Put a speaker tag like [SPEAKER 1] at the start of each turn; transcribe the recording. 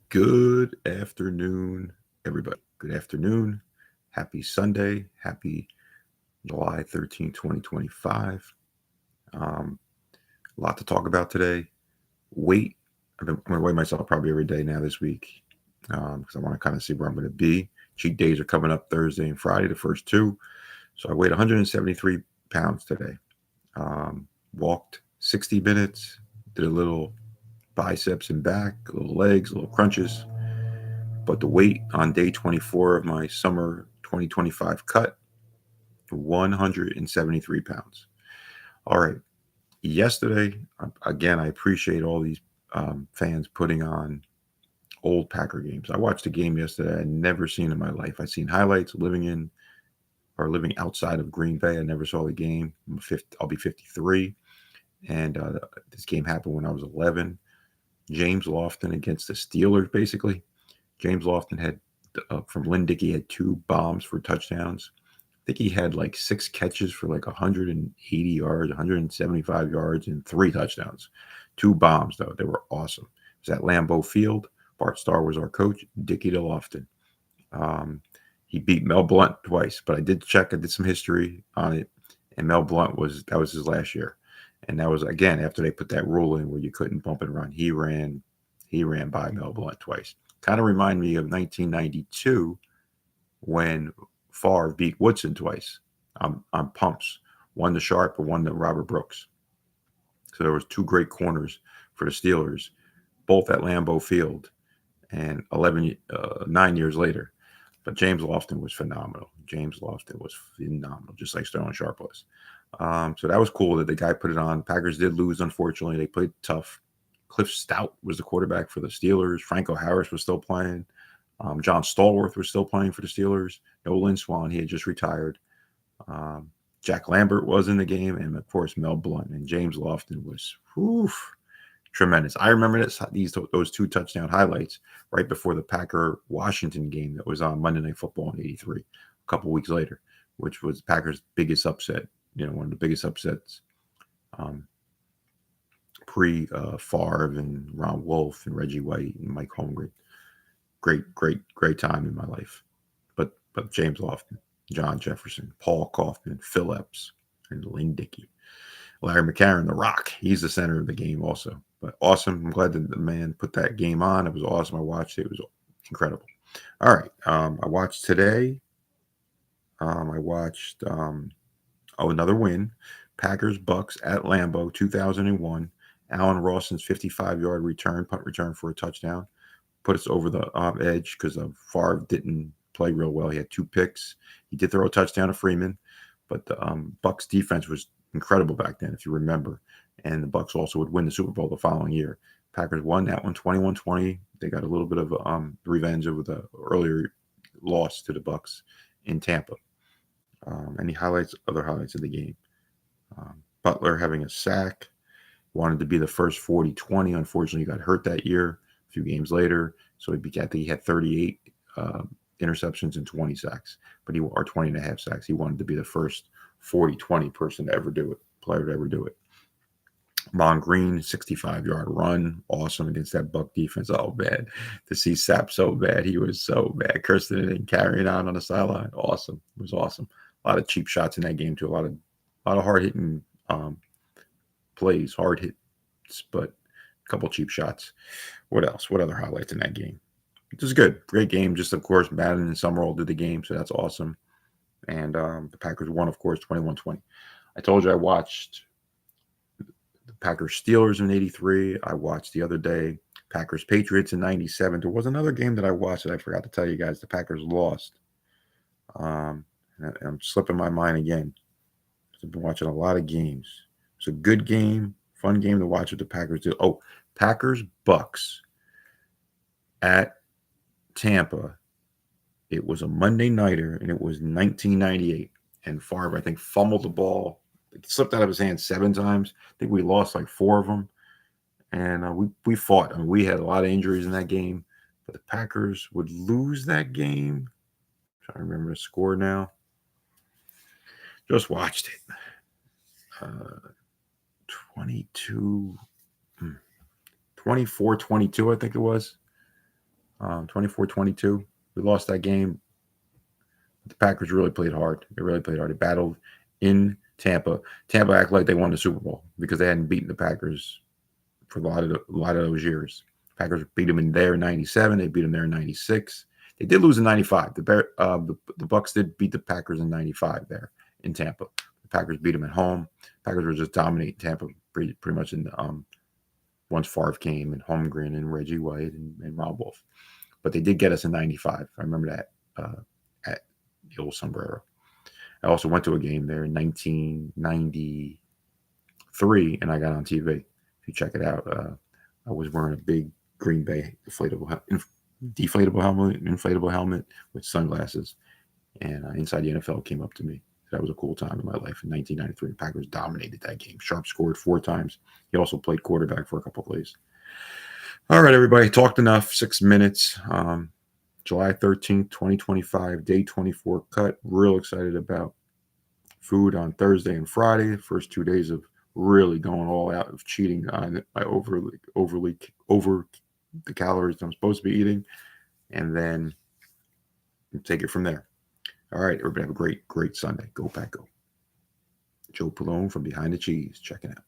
[SPEAKER 1] Good afternoon, everybody. Good afternoon. Happy Sunday. Happy July 13th, 2025. Um, a lot to talk about today. Weight. I'm going to weigh myself probably every day now this week because I want to kind of see where I'm going to be. Cheat days are coming up Thursday and Friday, the first two. So I weighed 173 pounds today. Walked 60 minutes, did a little biceps and back, a little legs, a little crunches. But the weight on day 24 of my summer 2025 cut, 173 pounds. All right. Yesterday, again, I appreciate all these fans putting on old Packer games. I watched a game yesterday I'd never seen in my life. I've seen highlights living outside of Green Bay. I never saw the game. I'll be 53. And this game happened when I was 11. James Lofton against the Steelers, basically. James Lofton had from Lynn Dickey had two bombs for touchdowns. I think he had like six catches for like 180 yards, 175 yards, and three touchdowns. Two bombs though, they were awesome. It was at Lambeau Field. Bart Starr was our coach. Dickey to Lofton. Um, he beat Mel Blunt twice, but I did check. I did some history on it, and Mel Blunt was his last year, and that was again after they put that rule in where you couldn't bump and run. He ran by Mel Blunt twice. Kind of remind me of 1992 when Favre beat Woodson twice on pumps, one to Sharp and one to Robert Brooks. So there was two great corners for the Steelers, both at Lambeau Field, and 9 years later. But James Lofton was phenomenal. James Lofton was phenomenal, just like Sterling Sharp was. So that was cool that the guy put it on. Packers did lose, unfortunately. They played tough. Cliff Stout was the quarterback for the Steelers. Franco Harris was still playing. John Stallworth was still playing for the Steelers. Nolan Swan, he had just retired. Um, Jack Lambert was in the game, and of course Mel Blunt and James Lofton was tremendous. I remember those two touchdown highlights right before the Packer Washington game that was on Monday Night Football in '83, a couple weeks later, which was Packers' biggest upset. One of the biggest upsets um, pre Favre and Ron Wolf and Reggie White and Mike Holmgren. Great time in my life. But James Lofton, John Jefferson, Paul Kaufman, Phil Epps, and Lynn Dickey. Larry McCarron, The Rock. He's the center of the game also. But awesome. I'm glad that the man put that game on. It was awesome. I watched it. It was incredible. All right. I watched today. I watched another win. Packers Bucks at Lambeau 2001. Allen Rawson's 55-yard punt return for a touchdown. Put us over the edge because Favre didn't play real well. He had two picks. He did throw a touchdown to Freeman, but the Bucks defense was incredible back then, if you remember. And the Bucks also would win the Super Bowl the following year. Packers won that one 21-20. They got a little bit of revenge over the earlier loss to the Bucks in Tampa. Other highlights of the game? Butler having a sack. Wanted to be the first 40-20. Unfortunately, he got hurt that year. A few games later, so I think he had 38 interceptions and 20 sacks, or 20 and a half sacks. He wanted to be the first 40-20 person to ever do it, player to ever do it. Mon Green, 65-yard run, awesome against that Buck defense. Oh, bad to see Sapp so bad. He was so bad, cursing it and carrying on the sideline. Awesome, it was awesome. A lot of cheap shots in that game too. A lot of hard hitting plays, hard hits, but a couple cheap shots. What else? What other highlights in that game? It was good. Great game. Just, of course, Madden and Summerall did the game, so that's awesome. And the Packers won, of course, 21-20. I told you I watched the Packers Steelers in '83. I watched the other day Packers Patriots in '97. There was another game that I watched that I forgot to tell you guys. The Packers lost. And I'm slipping my mind again. I've been watching a lot of games. It's a good game, fun game to watch with the Packers did. Oh, Packers Bucks at Tampa. It was a Monday nighter, and it was 1998. And Favre, I think, fumbled the ball. It slipped out of his hand 7 times. I think we lost like 4 of them. And we fought. I mean, we had a lot of injuries in that game. But the Packers would lose that game. I'm trying to remember the score now. Just watched it. 22, 24-22, I think it was. 24-22. We lost that game. The Packers really played hard. They really played hard. They battled in Tampa. Tampa acted like they won the Super Bowl because they hadn't beaten the Packers for a lot of those years. Packers beat them in there in '97. They beat them there in '96. They did lose in '95. The Bucks did beat the Packers in '95 there in Tampa. The Packers beat them at home. Packers were just dominating Tampa pretty much in the once Favre came and Holmgren and Reggie White and Rob Wolf. But they did get us in '95. I remember that at the old Sombrero. I also went to a game there in 1993, and I got on TV. If you check it out, I was wearing a big Green Bay inflatable helmet with sunglasses, and Inside the NFL came up to me. That was a cool time in my life in 1993. The Packers dominated that game. Sharp scored 4 times. He also played quarterback for a couple of plays. All right, everybody, talked enough. 6 minutes. July 13th, 2025, day 24 cut. Real excited about food on Thursday and Friday. First 2 days of really going all out of cheating on over the calories I'm supposed to be eating, and then take it from there. All right, everybody have a great Sunday. Go Pack Go. Joe Pallone from Behind the Cheese. Checking out.